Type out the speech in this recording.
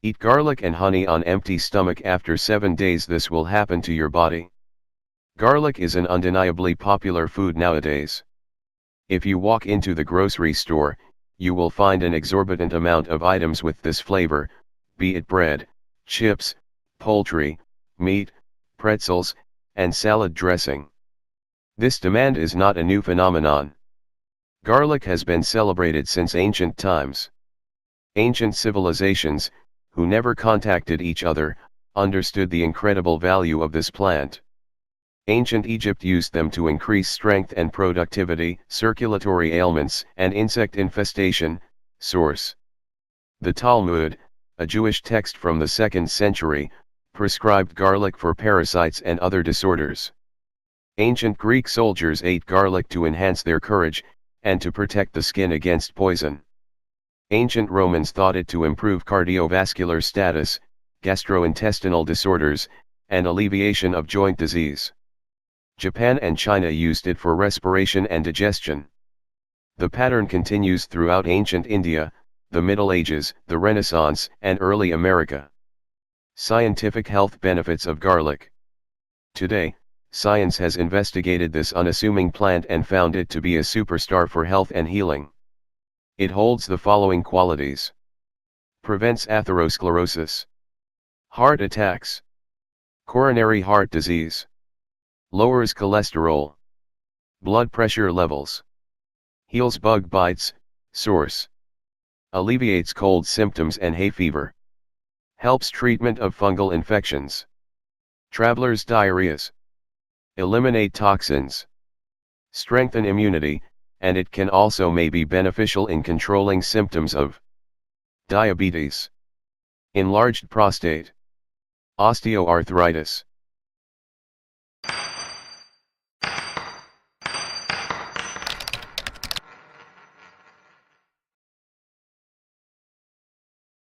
Eat garlic and honey on empty stomach after 7 days. This will happen to your body. Garlic is an undeniably popular food nowadays. If you walk into the grocery store, you will find an exorbitant amount of items with this flavor, be it bread, chips, poultry, meat, pretzels, and salad dressing. This demand is not a new phenomenon. Garlic has been celebrated since ancient times. Ancient civilizations, who never contacted each other, understood the incredible value of this plant. Ancient Egypt used them to increase strength and productivity, circulatory ailments, and insect infestation. Source: the Talmud, a Jewish text from the 2nd century, prescribed garlic for parasites and other disorders. Ancient Greek soldiers ate garlic to enhance their courage, and to protect the skin against poison. Ancient Romans thought it to improve cardiovascular status, gastrointestinal disorders, and alleviation of joint disease. Japan and China used it for respiration and digestion. The pattern continues throughout ancient India, the Middle Ages, the Renaissance, and early America. Scientific health benefits of garlic. Today, science has investigated this unassuming plant and found it to be a superstar for health and healing. It holds the following qualities: prevents atherosclerosis, heart attacks, coronary heart disease, lowers cholesterol, blood pressure levels, heals bug bites. Source: alleviates cold symptoms and hay fever, helps treatment of fungal infections, travelers' diarrheas, eliminate toxins, strengthen immunity, and it can also may be beneficial in controlling symptoms of diabetes, enlarged prostate, osteoarthritis,